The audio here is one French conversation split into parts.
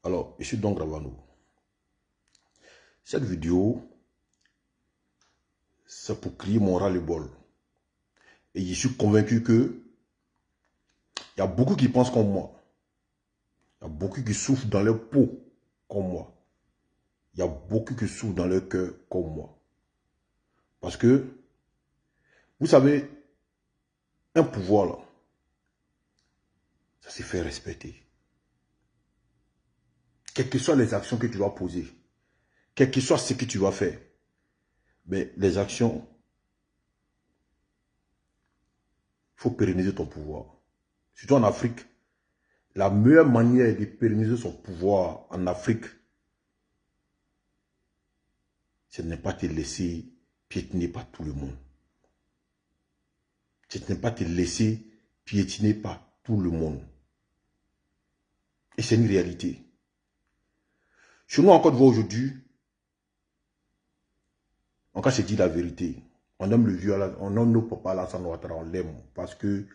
Alors, je suis donc Ravano. Cette vidéo, c'est pour crier mon ras-le-bol. Et je suis convaincu que il y a beaucoup qui pensent comme moi. Il y a beaucoup qui souffrent dans leur peau comme moi. Il y a beaucoup qui souffrent dans leur cœur comme moi. Parce que, vous savez, un pouvoir là, ça se fait respecter. Quelles que soient les actions que tu vas poser, quel que soit ce que tu vas faire, mais les actions, il faut pérenniser ton pouvoir. Surtout en Afrique, la meilleure manière de pérenniser son pouvoir en Afrique, ce n'est pas te laisser piétiner par tout le monde. Ce n'est pas te laisser piétiner par tout le monde. Et c'est une réalité. Chez nous, en Côte d'Ivoire aujourd'hui, on se dit la vérité. On aime le vieux, on aime nos papas Alassane Ouattara, on l'aime parce que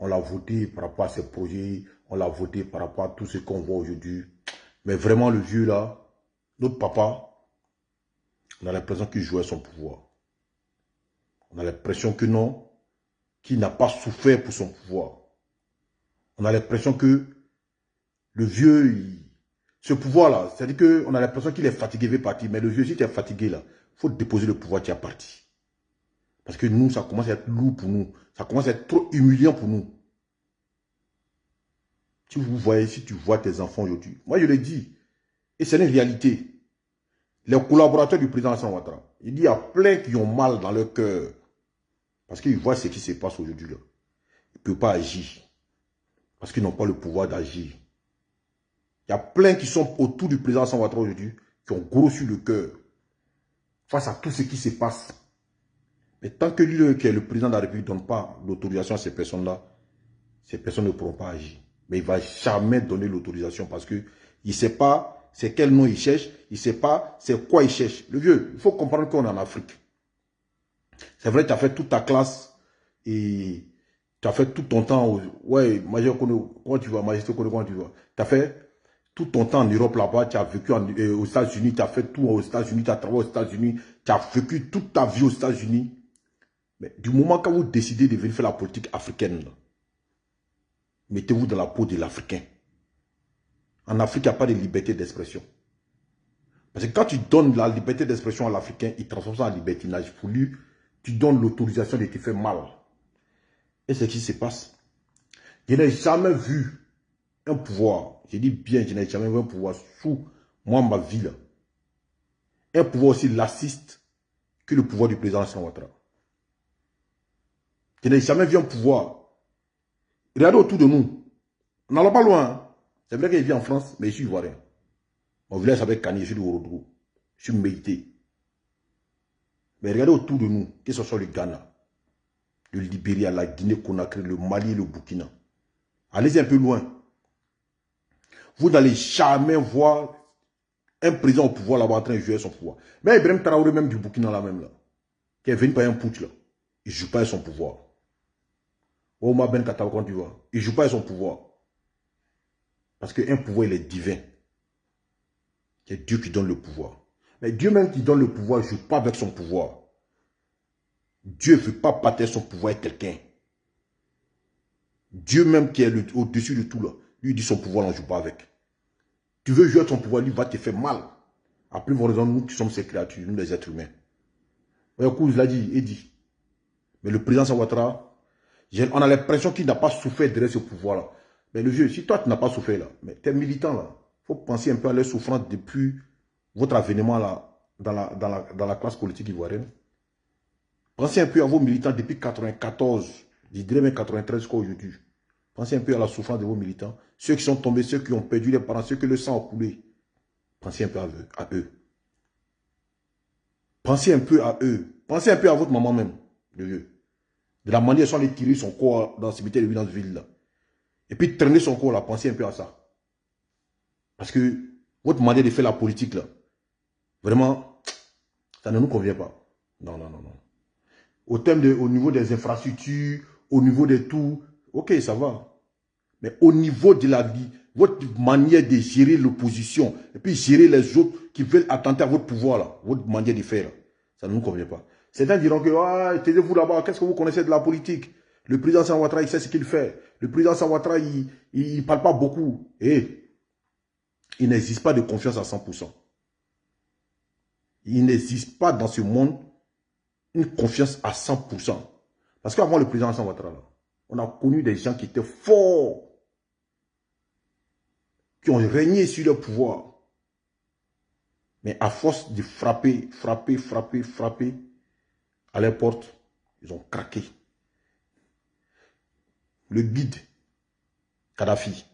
on l'a voté par rapport à ses projets, on l'a voté par rapport à tout ce qu'on voit aujourd'hui. Mais vraiment, le vieux là, notre papa, on a l'impression qu'il jouait son pouvoir. On a l'impression que non, qu'il n'a pas souffert pour son pouvoir. On a l'impression que le vieux, ce pouvoir-là, c'est-à-dire qu'on a l'impression qu'il est fatigué, il veut partir. Mais le vieux, si tu es fatigué là, il faut déposer le pouvoir, tu es parti. Parce que nous, ça commence à être lourd pour nous. Ça commence à être trop humiliant pour nous. Si vous voyez, si tu vois tes enfants aujourd'hui, moi je le dis, et c'est une réalité. Les collaborateurs du président Alassane Ouattara, il dit il y a plein qui ont mal dans leur cœur. Parce qu'ils voient ce qui se passe aujourd'hui là. Ils ne peuvent pas agir. Parce qu'ils n'ont pas le pouvoir d'agir. Il y a plein qui sont autour du président Alassane Ouattara aujourd'hui, qui ont grossi le cœur. Face à tout ce qui se passe. Mais tant que lui, qui est le président de la République, ne donne pas l'autorisation à ces personnes-là, ces personnes ne pourront pas agir. Mais il ne va jamais donner l'autorisation parce qu'il ne sait pas c'est quel nom il cherche, il ne sait pas c'est quoi il cherche. Le vieux, il faut comprendre qu'on est en Afrique. C'est vrai, tu as fait toute ta classe et tu as fait tout ton temps. Ouais, major, comment tu vas, majesté, comment tu vas. Tu as fait tout ton temps en Europe là-bas, tu as vécu aux États-Unis, tu as fait tout aux États-Unis, tu as travaillé aux États-Unis, tu as vécu toute ta vie aux États-Unis. Mais du moment que vous décidez de venir faire la politique africaine, mettez-vous dans la peau de l'Africain. En Afrique, il n'y a pas de liberté d'expression. Parce que quand tu donnes la liberté d'expression à l'Africain, il transforme ça en libertinage. Pour lui, tu donnes l'autorisation de te faire mal. Et c'est ce qui se passe. Je n'ai jamais vu un pouvoir, je dis bien, je n'ai jamais vu un pouvoir sous moi, ma vie là. Un pouvoir aussi lassiste que le pouvoir du président Alassane Ouattara. Je n'ai jamais vu un pouvoir. Regardez autour de nous. On n'allons pas loin. Hein. C'est vrai qu'il vit en France, mais je suis ivoirien. Mon village s'appelle Kani, je suis de Ourodougou. Je suis médité. Mais regardez autour de nous, que ce soit le Ghana, le Libéria, la Guinée-Conakry, le Mali, le Burkina. Allez un peu loin. Vous n'allez jamais voir un président au pouvoir là-bas en train de jouer son pouvoir. Mais Ibrahim Traoré, même du Burkina là même là, qui est venu par un putsch là, il ne joue pas son pouvoir. Omar Ben Khattab, quand tu vois, il ne joue pas son pouvoir. Parce qu'un pouvoir, il est divin. C'est Dieu qui donne le pouvoir. Mais Dieu même qui donne le pouvoir, ne joue pas avec son pouvoir. Dieu ne veut pas partager son pouvoir avec quelqu'un. Dieu même qui est au-dessus de tout là, lui dit son pouvoir, on ne joue pas avec. Tu veux jouer avec son pouvoir, lui va te faire mal. À plus forte raison, nous qui sommes ces créatures, nous les êtres humains. Kouz l'a dit, il dit. Mais le président Ouattara, on a l'impression qu'il n'a pas souffert derrière ce pouvoir-là. Mais le vieux, si toi tu n'as pas souffert là, mais tu es militant là, il faut penser un peu à leur souffrance depuis votre avènement là, dans la classe politique ivoirienne. Pensez un peu à vos militants depuis 1994, je dirais même 93 jusqu'à aujourd'hui. Pensez un peu à la souffrance de vos militants. Ceux qui sont tombés, ceux qui ont perdu les parents, ceux que le sang a coulé. Pensez un peu à eux. Pensez un peu à eux. Pensez un peu à votre maman même, le vieux. De la manière dont ils sont allés tirer son corps dans le cimetière de Villeneuve-Ville là. Et puis traîner son corps là, pensez un peu à ça. Parce que votre manière de faire la politique là, vraiment, ça ne nous convient pas. Non, non, non, non. Au niveau des infrastructures, au niveau de tout, ok, ça va. Mais au niveau de la vie, votre manière de gérer l'opposition, et puis gérer les autres qui veulent attenter à votre pouvoir, là, votre manière de faire, là, ça ne nous convient pas. Certains diront que, ah, taisez-vous là-bas, qu'est-ce que vous connaissez de la politique? Le président Alassane Ouattara, il sait ce qu'il fait. Le président Alassane Ouattara, il ne parle pas beaucoup. Et il n'existe pas de confiance à 100%. Il n'existe pas dans ce monde une confiance à 100%. Parce qu'avant le président Alassane Ouattara, là, on a connu des gens qui étaient forts, qui ont régné sur le pouvoir. Mais à force de frapper, à leur porte, ils ont craqué. Le guide, Kadhafi.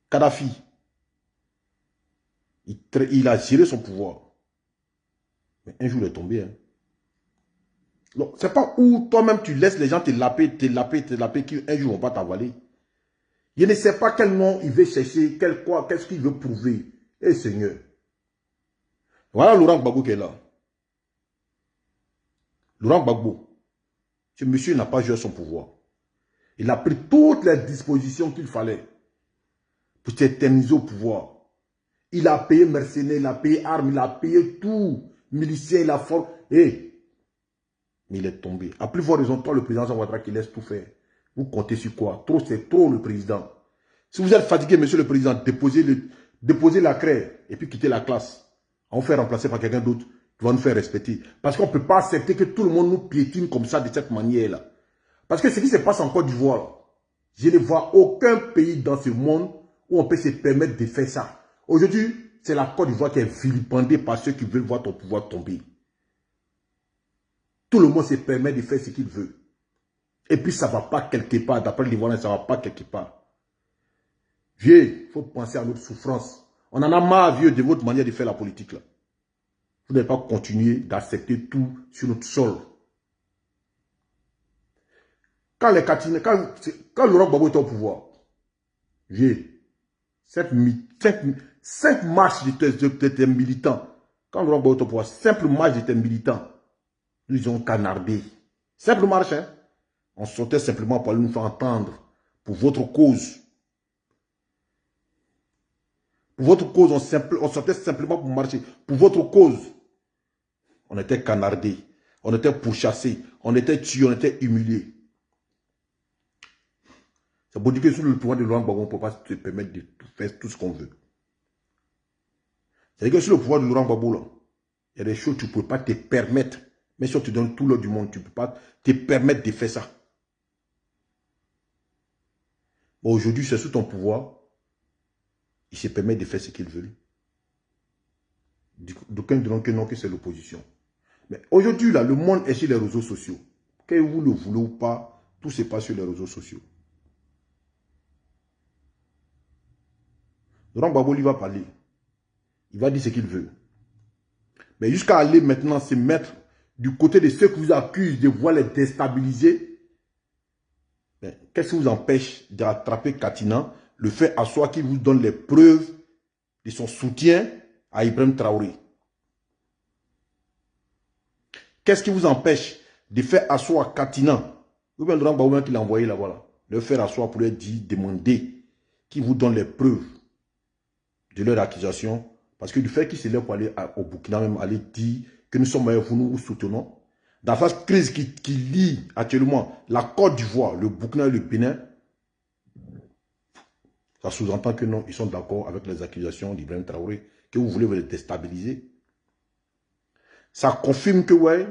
Kadhafi, il a géré son pouvoir. Mais un jour, il est tombé. Hein. C'est pas où toi-même tu laisses les gens te laper, qu'un jour, on va t'avaler. Je ne sais pas quel nom il veut chercher, qu'est-ce qu'il veut prouver. Eh Seigneur. Voilà Laurent Gbagbo qui est là. Laurent Gbagbo. Ce monsieur n'a pas joué son pouvoir. Il a pris toutes les dispositions qu'il fallait pour s'éterniser au pouvoir. Il a payé mercenaires, il a payé armes, il a payé tout. Miliciens, il a fort. Mais il est tombé. À plus forte raison, toi, le président Ouattara qui laisse tout faire. Vous comptez sur quoi? Trop, c'est trop le président. Si vous êtes fatigué, monsieur le président, déposez la craie et puis quittez la classe. On va faire remplacer par quelqu'un d'autre qui va nous faire respecter. Parce qu'on ne peut pas accepter que tout le monde nous piétine comme ça, de cette manière-là. Parce que ce qui se passe en Côte d'Ivoire, je ne vois aucun pays dans ce monde où on peut se permettre de faire ça. Aujourd'hui, c'est la Côte d'Ivoire qui est vilipendée par ceux qui veulent voir ton pouvoir tomber. Tout le monde se permet de faire ce qu'il veut. Et puis ça ne va pas quelque part. D'après l'Ivoirien, ça ne va pas quelque part. Vieux, il faut penser à notre souffrance. On en a marre, vieux, de votre manière de faire la politique. Là. Vous n'allez pas continuer d'accepter tout sur notre sol. Quand Laurent Gbagbo était au pouvoir, vieux, 5 marches de tes militants. Quand Laurent Gbagbo était au pouvoir, simple marche de tes militants. Nous ont canardé. Simple marche, hein. On sortait simplement pour aller nous faire entendre pour votre cause. Pour votre cause, on sortait simplement pour marcher. Pour votre cause. On était canardés. On était pourchassés. On était tués. On était humiliés. C'est pour dire que sous le pouvoir de Laurent Gbagbo, on ne peut pas se permettre de faire tout ce qu'on veut. C'est-à-dire que sous le pouvoir de Laurent Gbagbo, là, il y a des choses que tu ne peux pas te permettre. Mais si on te donne tout l'ordre du monde, tu ne peux pas te permettre de faire ça. Bon, aujourd'hui, c'est sous ton pouvoir. Il se permet de faire ce qu'il veut. D'aucuns diront que non, que c'est l'opposition. Mais aujourd'hui, là, le monde est sur les réseaux sociaux. Que vous le voulez ou pas, tout se passe sur les réseaux sociaux. Laurent Gbagbo, il va parler. Il va dire ce qu'il veut. Mais jusqu'à aller maintenant se mettre du côté de ceux qui vous accusent de vouloir les déstabiliser, qu'est-ce qui vous empêche d'attraper Katina, le fait à soi qui vous donne les preuves de son soutien à Ibrahim Traoré? Qu'est-ce qui vous empêche de faire asseoir Katina, ou bien Laurent Gbagbo qui l'a envoyé là, voilà, le faire asseoir pour lui dire, demander, qui vous donne les preuves de leur accusation? Parce que du fait qu'il se lève pour aller au Burkina, même aller dire que nous sommes avec vous, nous vous soutenons. Dans cette crise qui lie actuellement la Côte d'Ivoire, le Burkina et le Bénin, ça sous-entend que non, ils sont d'accord avec les accusations d'Ibrahim Traoré, que vous voulez les déstabiliser. Ça confirme que, ouais,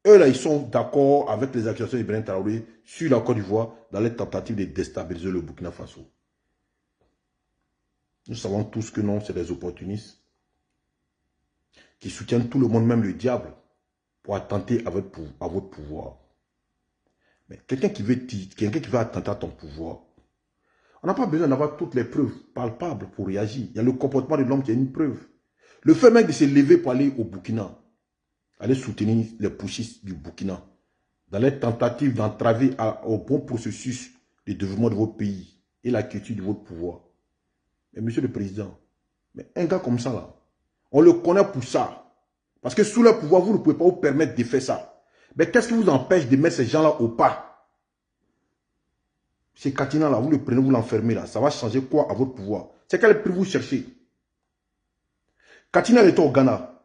eux là, ils sont d'accord avec les accusations d'Ibrahim Traoré sur la Côte d'Ivoire dans les tentatives de déstabiliser le Burkina Faso. Nous savons tous que non, c'est des opportunistes qui soutiennent tout le monde, même le diable, pour attenter à votre pouvoir. Mais quelqu'un qui veut attenter à ton pouvoir, on n'a pas besoin d'avoir toutes les preuves palpables pour réagir. Il y a le comportement de l'homme qui est une preuve. Le fait même de se lever pour aller au Burkina, aller soutenir les putschistes du Burkina, dans les tentatives d'entraver au bon processus de développement de votre pays et la culture de votre pouvoir. Mais monsieur le président, mais un gars comme ça là, on le connaît pour ça. Parce que sous le pouvoir, vous ne pouvez pas vous permettre de faire ça. Mais qu'est-ce qui vous empêche de mettre ces gens-là au pas? C'est Katina là, vous le prenez, vous l'enfermez là. Ça va changer quoi à votre pouvoir? C'est quel prix vous cherchez? Katina était au Ghana.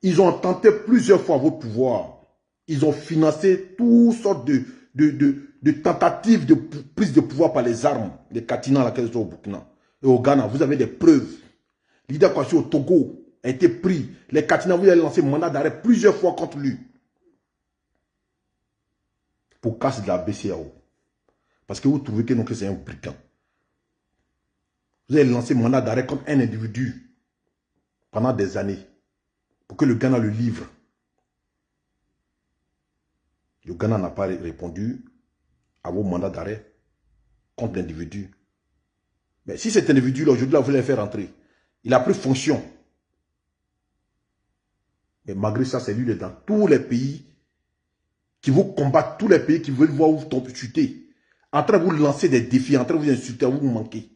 Ils ont tenté plusieurs fois votre pouvoir. Ils ont financé toutes sortes de tentatives de prise de pouvoir par les armes. Les Katina là, qu'elles sont au Burkina. Et au Ghana, vous avez des preuves. L'idée Kwasi au Togo a été pris. Les Katina, vous avez lancé mandat d'arrêt plusieurs fois contre lui. Pour casser de la BCAO. Parce que vous trouvez que c'est un brigand. Vous avez lancé mandat d'arrêt contre un individu pendant des années. Pour que le Ghana le livre. Le Ghana n'a pas répondu à vos mandats d'arrêt contre l'individu. Mais si cet individu-là, aujourd'hui, vous l'avez fait rentrer, il a pris fonction. Mais malgré ça, c'est lui dans tous les pays qui vous combattent, tous les pays qui veulent voir vous chuter, en train de vous lancer des défis, en train de vous insulter, vous manquer.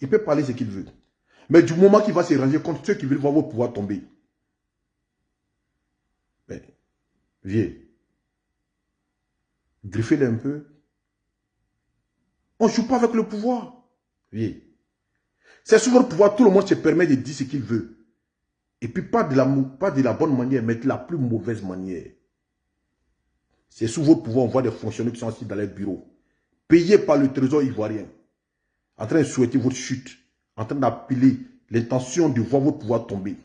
Il peut parler ce qu'il veut. Mais du moment qu'il va se ranger contre ceux qui veulent voir vos pouvoirs tomber, mais, vieux, griffez-les un peu. On ne joue pas avec le pouvoir. Vieux. C'est sur votre pouvoir, tout le monde se permet de dire ce qu'il veut. Et puis pas de la bonne manière, mais de la plus mauvaise manière. C'est sous votre pouvoir, on voit des fonctionnaires qui sont assis dans les bureaux, payés par le trésor ivoirien, en train de souhaiter votre chute, en train d'appeler l'intention de voir votre pouvoir tomber.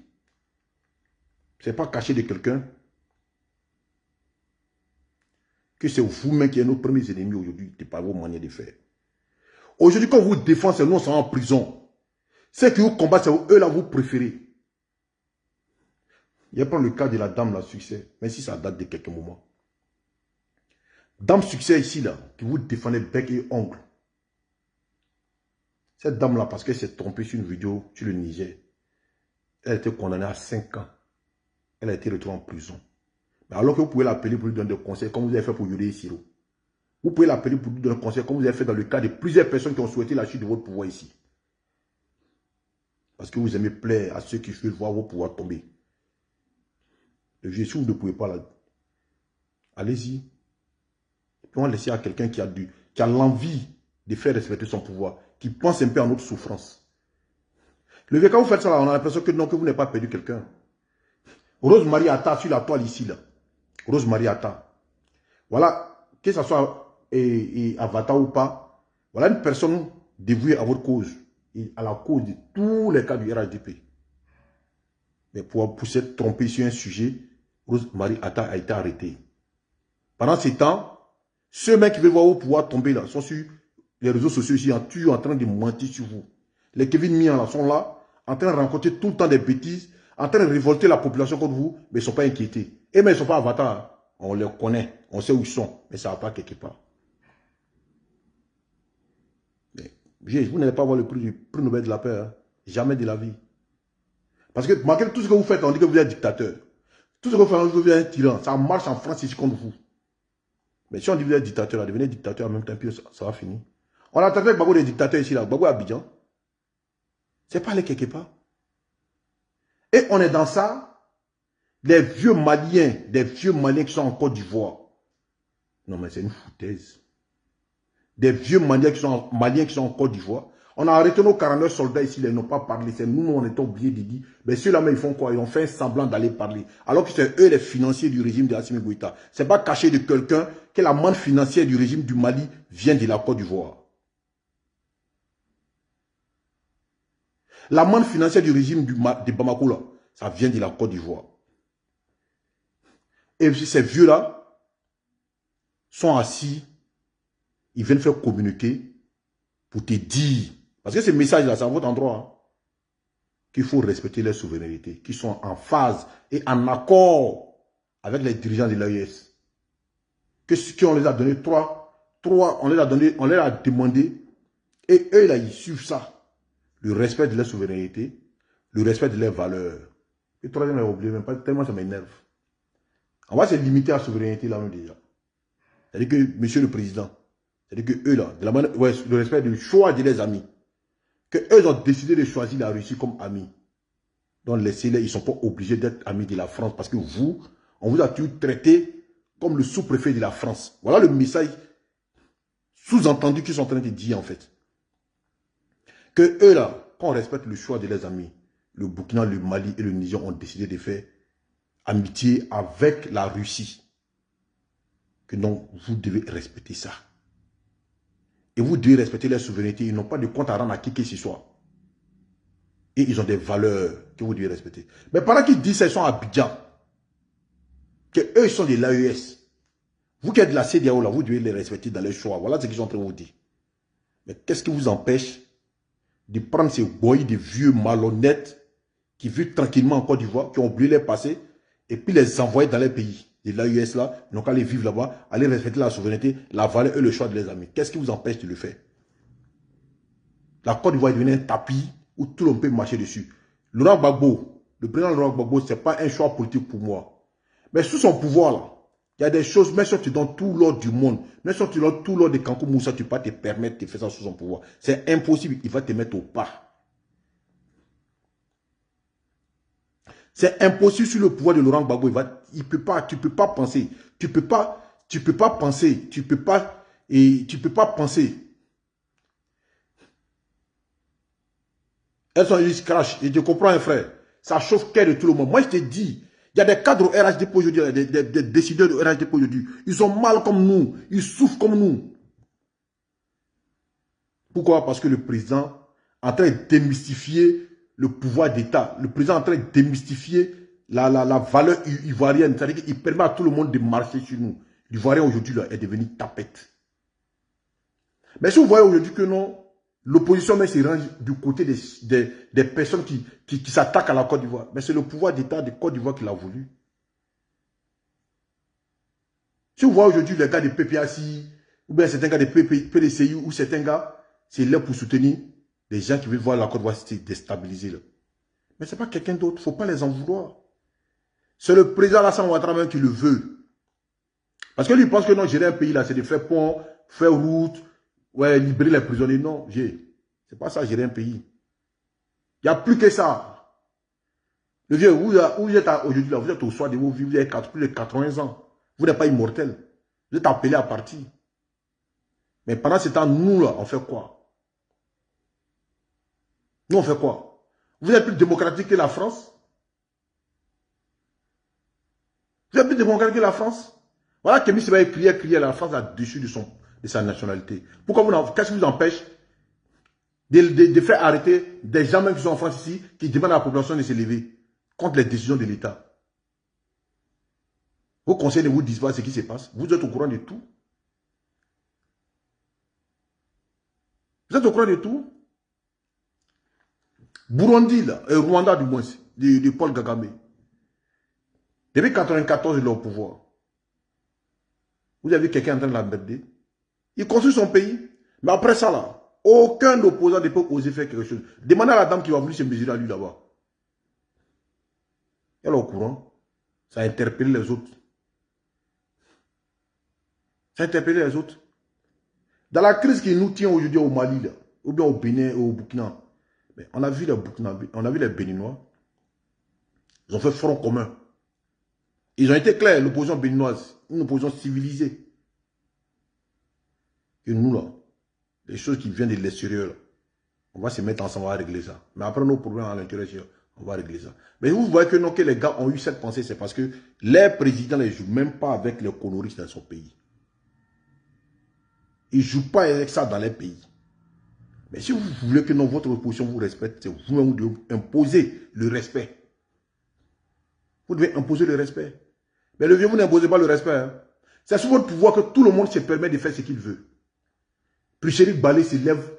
Ce n'est pas caché de quelqu'un que c'est vous-même qui êtes nos premiers ennemis aujourd'hui, c'est pas vos manières de faire. Aujourd'hui, quand vous défendez, c'est nous, on s'en va en prison. Ceux qui vous combattent, c'est eux là, vous préférez. Il y a pas le cas de la dame, la succès, même si ça date de quelques moments. Dame succès ici, là, qui vous défendait bec et ongle. Cette dame-là, parce qu'elle s'est trompée sur une vidéo sur le Niger, elle a été condamnée à 5 ans. Elle a été retrouvée en prison. Mais alors que vous pouvez l'appeler pour lui donner des conseils, comme vous avez fait pour Yodé Siro. Vous pouvez l'appeler pour lui donner des conseils, comme vous avez fait dans le cas de plusieurs personnes qui ont souhaité la chute de votre pouvoir ici. Parce que vous aimez plaire à ceux qui veulent voir vos pouvoirs tomber. Le vieux, si vous ne pouvez pas, allez-y. Et puis on va laisser à quelqu'un qui a l'envie de faire respecter son pouvoir, qui pense un peu à notre souffrance. Le vieux, quand vous faites ça, là, on a l'impression que non, que vous n'avez pas perdu quelqu'un. Rose-Marie Atta sur la toile ici, là. Rose-Marie Atta. Voilà, que ce soit Avatar ou pas, voilà une personne dévouée à votre cause, et à la cause de tous les cas du RHDP. Mais pour s'être trompé sur un sujet, Rose-Marie Atta a été arrêtée. Pendant ce temps, ceux mecs qui veulent voir vos pouvoirs tomber là, sont sur les réseaux sociaux ici, en train de mentir sur vous. Les Kevin Mian là sont là, en train de rencontrer tout le temps des bêtises, en train de révolter la population contre vous, mais ils ne sont pas inquiétés. Et mais ils ne sont pas avatars. On les connaît, on sait où ils sont, mais ça ne va pas quelque part. Mais, vous n'allez pas avoir le prix Nobel de la paix, hein? Jamais de la vie. Parce que malgré tout ce que vous faites, on dit que vous êtes dictateur. Tout ce que vous faites, on dit que vous êtes un tyran. Ça marche en France ici contre vous. Mais si on dit que vous êtes dictateur, devenez dictateur en même temps, puis ça va finir. On a entendu que Gbagbo est dictateur ici, là. Gbagbo à Abidjan. C'est pas aller quelque part. Et on est dans ça. Des vieux Maliens qui sont en Côte d'Ivoire. Non, mais c'est une foutaise. Des vieux Maliens qui sont en Côte d'Ivoire. On a arrêté nos 49 soldats ici, ils n'ont pas parlé. C'est nous, on était oubliés de dire. Mais ceux-là, ils font quoi? Ils ont fait un semblant d'aller parler. Alors que c'est eux les financiers du régime de Assimi Goïta. Ce n'est pas caché de quelqu'un que la manne financière du régime du Mali vient de la Côte d'Ivoire. La manne financière du régime de Bamako, là, ça vient de la Côte d'Ivoire. Et ces vieux-là sont assis, ils viennent faire communiquer pour te dire, parce que ces messages-là, c'est à votre endroit, hein, qu'il faut respecter leur souveraineté, qu'ils sont en phase et en accord avec les dirigeants de l'AES. Qu'on les a donné on leur a demandé, et eux, là, ils suivent ça. Le respect de leur souveraineté, le respect de leurs valeurs. Et troisième, j'ai oublié, même pas tellement ça m'énerve. On va se limiter à la souveraineté là même déjà. C'est-à-dire que, monsieur le président, c'est-à-dire que eux là, le respect du choix de leurs amis, que eux ont décidé de choisir la Russie comme amis. Donc laissez-les, ils ne sont pas obligés d'être amis de la France parce que vous, on vous a toujours traité comme le sous-préfet de la France. Voilà le message Sous-entendu qu'ils sont en train de dire, en fait, que eux, là, quand on respecte le choix de leurs amis, le Burkina, le Mali et le Niger ont décidé de faire amitié avec la Russie. Que non, vous devez respecter ça. Et vous devez respecter leur souveraineté. Ils n'ont pas de compte à rendre à qui que ce soit. Et ils ont des valeurs que vous devez respecter. Mais pendant qu'ils disent qu'ils sont à Abidjan, qu'eux, ils sont de l'AES, vous qui êtes de la CEDEAO, là, vous devez les respecter dans leur choix. Voilà ce qu'ils sont en train de vous dire. Mais qu'est-ce qui vous empêche de prendre ces boys de vieux malhonnêtes qui vivent tranquillement en Côte d'Ivoire, qui ont oublié les passés, et puis les envoyer dans les pays de l'AES là, donc aller vivre là-bas, aller respecter la souveraineté, la valeur et le choix de leurs amis. Qu'est-ce qui vous empêche de le faire? La Côte d'Ivoire est devenue un tapis où tout le monde peut marcher dessus. Laurent Gbagbo, le président Laurent Gbagbo, ce n'est pas un choix politique pour moi. Mais sous son pouvoir là, il y a des choses, même si tu donnes tout l'ordre du monde, même si tu donnes tout l'ordre de Kankou Moussa, tu ne peux pas te permettre de faire ça sous son pouvoir. C'est impossible, il va te mettre au pas. C'est impossible sur le pouvoir de Laurent Gbagbo. Tu peux pas penser. Tu peux pas penser. Elles sont juste crash. Et je comprends un frère. Ça chauffe cœur de tout le monde. Moi, je te dis, il y a des cadres au RHDP aujourd'hui, des décideurs du RHDP aujourd'hui. Ils ont mal comme nous. Ils souffrent comme nous. Pourquoi? Parce que le président est en train de démystifier le pouvoir d'État. Le président est en train de démystifier la valeur ivoirienne. C'est-à-dire qu'il permet à tout le monde de marcher sur nous. L'Ivoirien aujourd'hui est devenu tapette. Mais si vous voyez aujourd'hui que non, l'opposition même se range du côté des personnes qui s'attaquent à la Côte d'Ivoire. Mais c'est le pouvoir d'État de Côte d'Ivoire qui l'a voulu. Si vous voyez aujourd'hui les gars de PPAC, ou bien certains gars de PDCI, ou certains gars, c'est là pour soutenir les gens qui veulent voir la Côte d'Ivoire se déstabiliser. Là. Mais ce n'est pas quelqu'un d'autre. Il ne faut pas les en vouloir. C'est le président Alassane Ouattara même qui le veut. Parce que lui pense que non, gérer un pays là, c'est de faire pont, faire route, ouais, libérer les prisonniers. Non, c'est pas ça, gérer un pays. Il n'y a plus que ça. Le vieux, où vous êtes aujourd'hui là, vous êtes au soir de vos vies, vous avez plus de 80 ans. Vous n'êtes pas immortel. Vous êtes appelé à partir. Mais pendant ce temps, nous là, on fait quoi? Nous, on fait quoi? Vous êtes plus démocratique que la France? Vous êtes plus démocratique que la France? Voilà que M. Sebaï criait à la France là-dessus de sa nationalité. Pourquoi qu'est-ce qui vous empêche de faire arrêter des gens même qui sont en France ici, qui demandent à la population de se lever contre les décisions de l'État? Vos conseils ne vous disent pas ce qui se passe. Vous êtes au courant de tout. Vous êtes au courant de tout. Burundi, là, Rwanda du moins, de Paul Kagame. Depuis 1994, il est au pouvoir. Vous avez vu quelqu'un en train de l'emmerder. Il construit son pays. Mais après ça, là, aucun opposant ne peut oser faire quelque chose. Demandez à la dame qui va venir se mesurer à lui là-bas. Elle est au courant. Ça a interpellé les autres. Ça a interpellé les autres. Dans la crise qui nous tient aujourd'hui au Mali, là, ou bien au Bénin ou au Burkina, on a vu les Burkinabés, on a vu les Béninois. Ils ont fait front commun. Ils ont été clairs, l'opposition béninoise, une opposition civilisée. Et nous, là, les choses qui viennent de l'extérieur, on va se mettre ensemble, on va régler ça. Mais après nos problèmes à l'intérieur, on va régler ça. Mais vous voyez que, non, que les gars ont eu cette pensée, c'est parce que les présidents ne jouent même pas avec les coloristes dans son pays. Ils ne jouent pas avec ça dans les pays. Mais si vous voulez que votre opposition vous respecte, c'est vous-même qui devez imposer le respect. Vous devez imposer le respect. Mais le vieux, vous n'imposez pas le respect. Hein. C'est sous votre pouvoir que tout le monde se permet de faire ce qu'il veut. Puis Chéric Balé se lève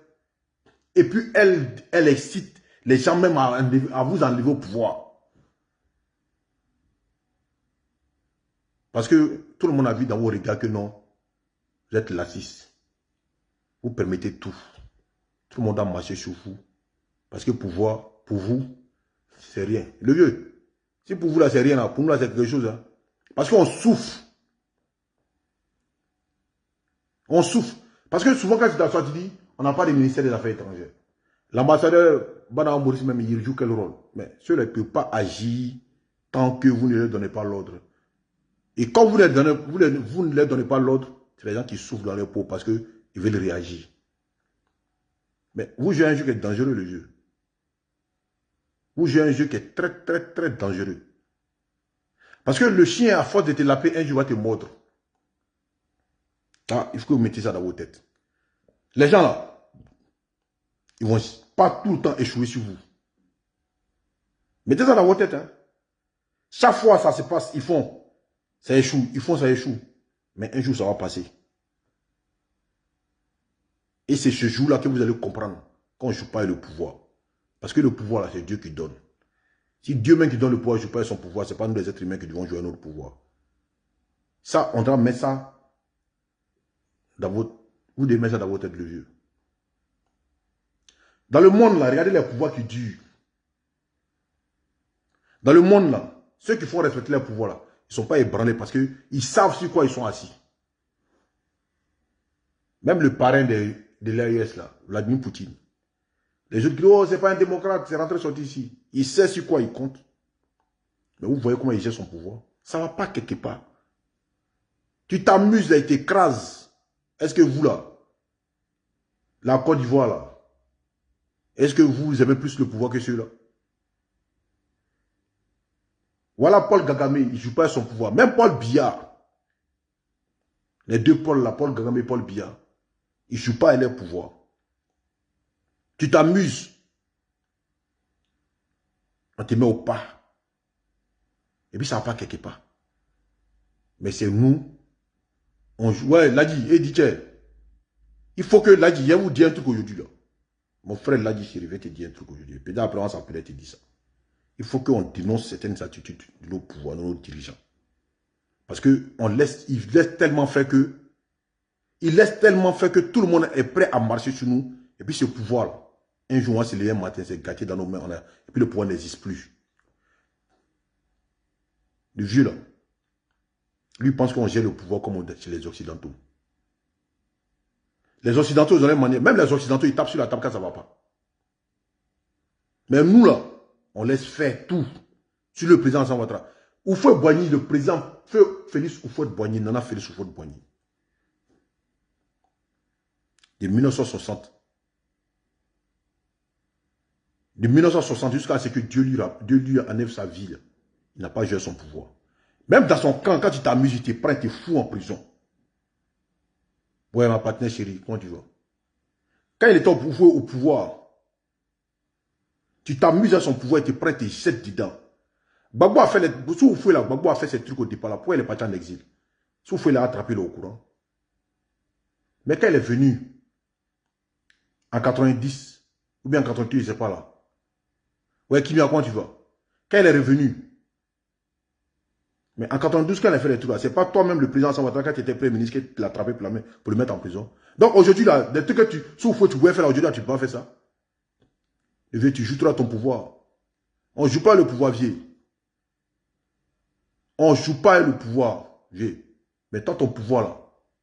et puis elle excite les gens même à vous enlever au pouvoir. Parce que tout le monde a vu dans vos regards que non, vous êtes laxiste. Vous permettez tout. Tout le monde a marché sur vous. Parce que pouvoir, pour vous, c'est rien. Le vieux, si pour vous là, c'est rien, là, pour nous là, c'est quelque chose. Hein. Parce qu'on souffre. On souffre. Parce que souvent, quand tu t'assois, tu dis, on n'a pas de ministère des Affaires étrangères. L'ambassadeur, Bana Maurice même, il joue quel rôle? Mais ceux-là ne peuvent pas agir tant que vous ne leur donnez pas l'ordre. Et quand vous ne leur donnez pas l'ordre, c'est les gens qui souffrent dans leur peau parce que ils veulent réagir. Mais vous jouez un jeu qui est dangereux, le jeu. Vous jouez un jeu qui est très, très, très dangereux. Parce que le chien, à force de te laper, un jour va te mordre. Ah, il faut que vous mettiez ça dans vos têtes. Les gens là, ils vont pas tout le temps échouer sur vous. Mettez ça dans vos têtes. Hein. Chaque fois ça se passe, ils font, ça échoue, ils font, ça échoue. Mais un jour, ça va passer. Et c'est ce jour-là que vous allez comprendre qu'on ne joue pas le pouvoir. Parce que le pouvoir, là, c'est Dieu qui donne. Si Dieu même qui donne le pouvoir ne joue pas son pouvoir, ce n'est pas nous les êtres humains qui devons jouer notre pouvoir. Ça, on doit mettre ça dans votre... Vous devez mettre ça dans votre tête, le vieux. Dans le monde, là, regardez les pouvoirs qui durent. Dans le monde, là, ceux qui font respecter les pouvoirs, là, ils ne sont pas ébranlés parce qu'ils savent sur quoi ils sont assis. Même le parrain de l'AES, là, Vladimir Poutine. Les autres disent, oh, c'est pas un démocrate, c'est rentré sorti ici. Il sait sur quoi il compte. Mais vous voyez comment il gère son pouvoir. Ça ne va pas quelque part. Tu t'amuses là, il t'écrase. Est-ce que vous là, la Côte d'Ivoire là, est-ce que vous aimez plus le pouvoir que ceux-là? Voilà Paul Kagame, il ne joue pas son pouvoir. Même Paul Biya, les deux Paul là, Paul Kagame et Paul Biya, ils ne jouent pas à leur pouvoir. Tu t'amuses. On te met au pas. Et puis ça va pas quelque part. Mais c'est nous. On joue. Ouais, Ladi, dit tiens, il faut que Ladi, je vous dire un truc aujourd'hui là. Mon frère Ladi, je vais te dire un truc aujourd'hui. Peut-être après on s'appelait te dire ça. Il faut qu'on dénonce certaines attitudes de nos pouvoirs, de nos dirigeants. Parce que ils laissent tellement faire que tout le monde est prêt à marcher sur nous. Et puis ce pouvoir-là, un jour, on se lève un matin, c'est gâté dans nos mains. Et puis le pouvoir n'existe plus. Le vieux là, lui pense qu'on gère le pouvoir comme chez les Occidentaux. Les Occidentaux, ils ont une manière. Même les Occidentaux, ils tapent sur la table quand ça ne va pas. Mais nous là, on laisse faire tout. Sur le président Alassane Ouattara. Houphouët-Boigny, le président Félix Houphouët-Boigny, Nana Félix Houphouët-Boigny. De 1960. De 1960 jusqu'à ce que Dieu lui enlève sa vie. Il n'a pas joué son pouvoir. Même dans son camp, quand tu t'amuses, il te prend, il te fout en prison. Ouais, ma partenaire chérie, comment tu vas? Quand il était au pouvoir, tu t'amuses à son pouvoir, il te prend, il te jette dedans. Gbagbo a fait Gbagbo a fait ses trucs au départ là. Pourquoi il est parti en exil? Soufoué l'a attrapé là au courant. Mais quand il est venu, en 90, ou bien en 88, je ne sais pas là. Ouais, Kimi, à quoi tu vas? Quand il est revenu, mais en 92, quand il a fait les trucs là, c'est pas toi-même le président Alassane Ouattara, quand tu étais premier ministre, qui l'a attrapé pour le mettre en prison. Donc aujourd'hui, là, des trucs que tu pouvais faire là, aujourd'hui, tu ne peux pas faire ça. Et vieux, tu joues trop à ton pouvoir. On ne joue pas le pouvoir vieux. On ne joue pas le pouvoir vieux. Mais toi, ton pouvoir là,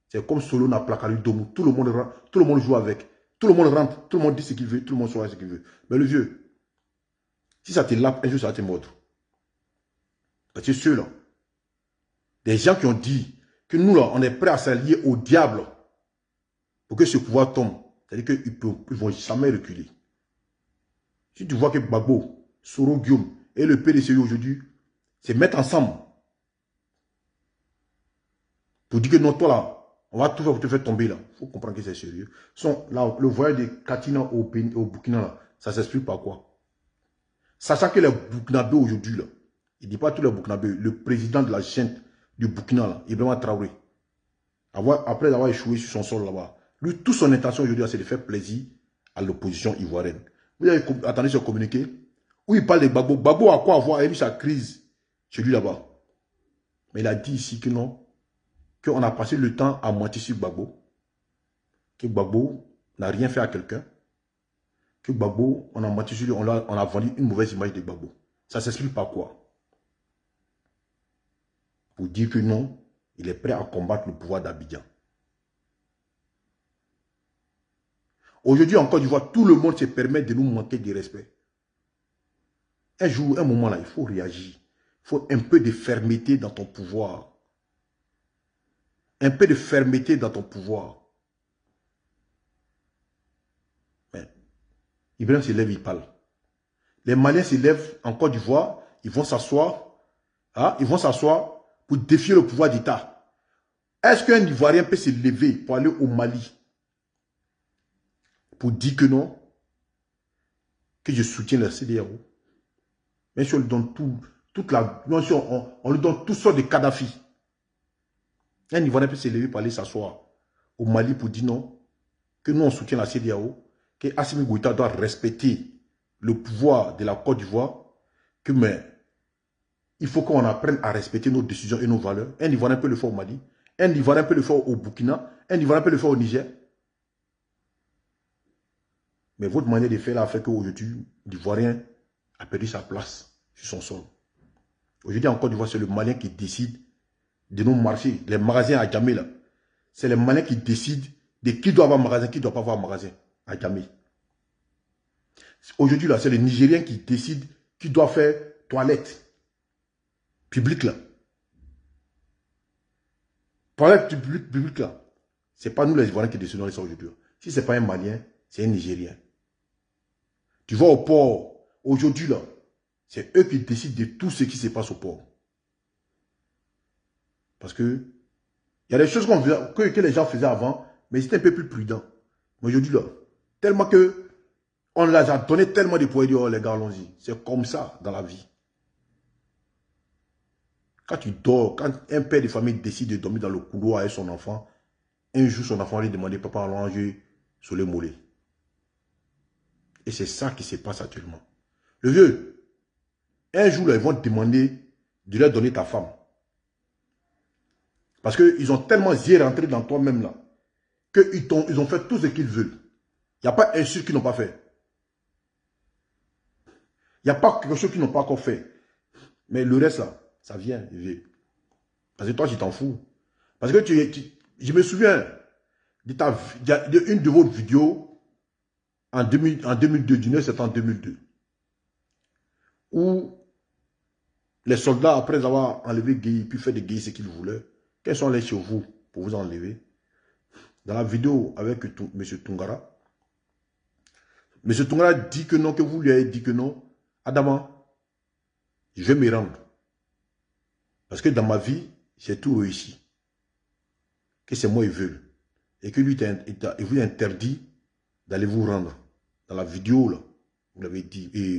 c'est comme Solo n'a placardé Domou. Tout le monde joue avec. Tout le monde rentre, tout le monde dit ce qu'il veut, tout le monde soit ce qu'il veut. Mais le vieux, si ça te lape, un jour ça va te mordre. Parce que ceux-là, des gens qui ont dit que nous là, on est prêt à s'allier au diable pour que ce pouvoir tombe. C'est-à-dire qu'ils ne vont jamais reculer. Si tu vois que Gbagbo, Soro Guillaume et le PDCI aujourd'hui, c'est mettre ensemble pour dire que non, toi là, on va tout faire pour te faire tomber là. Il faut comprendre que c'est sérieux. Là, le voyage de Katina au Burkina là, ça s'explique par quoi? Sachant que les Burkinabés aujourd'hui là, il ne dit pas tous les Burkinabés, le président de la junte du Burkina là, Ibrahima Traoré, après avoir échoué sur son sol là-bas, lui, toute son intention aujourd'hui, c'est de faire plaisir à l'opposition ivoirienne. Vous avez entendu ce communiqué où il parle de Gbagbo. Gbagbo a quoi avoir émis sa crise chez lui là-bas. Mais il a dit ici que non, qu'on a passé le temps à mentir sur Gbagbo, que Gbagbo n'a rien fait à quelqu'un, que Gbagbo, on a menti sur lui, on a vendu une mauvaise image de Gbagbo. Ça s'explique par quoi? Pour dire que non, il est prêt à combattre le pouvoir d'Abidjan. Aujourd'hui, en Côte d'Ivoire, tout le monde se permet de nous manquer de respect. Un jour, un moment là, il faut réagir. Il faut un peu de fermeté dans ton pouvoir. Un peu de fermeté dans ton pouvoir. Ibrahim se lève, il parle. Les Maliens se lèvent en Côte d'Ivoire, ils vont s'asseoir. Hein, ils vont s'asseoir pour défier le pouvoir d'État. Est-ce qu'un Ivoirien peut se lever pour aller au Mali pour dire que non, que je soutiens la CEDEAO? Bien sûr, on lui donne toute la... Bien sûr, on lui donne toutes sortes de Kadhafi. Un Ivoirien peut se lever pour aller s'asseoir au Mali pour dire non, que nous on soutient la CEDEAO, que Assimi Goïta doit respecter le pouvoir de la Côte d'Ivoire, que mais il faut qu'on apprenne à respecter nos décisions et nos valeurs. Un Ivoirien peut le faire au Mali, un Ivoirien peut le faire au Burkina, un Ivoirien peut le faire au Niger. Mais votre manière de faire là fait qu'aujourd'hui, l'Ivoirien a perdu sa place sur son sol. Aujourd'hui, en Côte d'Ivoire, c'est le Malien qui décide de nos marchés, les magasins à Djamé là. C'est les Maliens qui décident de qui doit avoir un magasin, qui ne doit pas avoir un magasin à Djamé. Aujourd'hui, là, c'est les Nigériens qui décident qui doit faire toilette publique, là. Toilette publique, là. Ce n'est pas nous, les Ivoiriens, qui décidons de ça aujourd'hui. Si ce n'est pas un Malien, c'est un Nigérien. Tu vas au port, aujourd'hui, là, c'est eux qui décident de tout ce qui se passe au port. Parce que il y a des choses que les gens faisaient avant, mais ils étaient un peu plus prudents. Mais aujourd'hui, là, tellement que on leur a donné tellement de pouvoir, oh les gars, allons-y. C'est comme ça dans la vie. Quand tu dors, quand un père de famille décide de dormir dans le couloir avec son enfant, un jour son enfant lui demande, papa, allons manger sur le mollet. Et c'est ça qui se passe actuellement. Le vieux, un jour, là, ils vont te demander de leur donner ta femme. Parce qu'ils ont tellement zié rentré dans toi-même là, qu'ils ont fait tout ce qu'ils veulent. Il n'y a pas un seul qu'ils n'ont pas fait. Il n'y a pas quelque chose qu'ils n'ont pas encore fait. Mais le reste là, ça vient. Parce que toi, tu t'en fous. Parce que je me souviens d'une de vos vidéos en 2002, du 9 septembre 2002, où les soldats, après avoir enlevé Gueye, puis fait de Gueye ce qu'ils voulaient, quels sont les chez vous pour vous enlever? Dans la vidéo avec M. Tungara, M. Tungara dit que non, que vous lui avez dit que non. Adama, je vais me rendre. Parce que dans ma vie, j'ai tout réussi. Que c'est moi, ils veulent. Et que lui, il vous interdit d'aller vous rendre. Dans la vidéo, là, vous l'avez dit. Et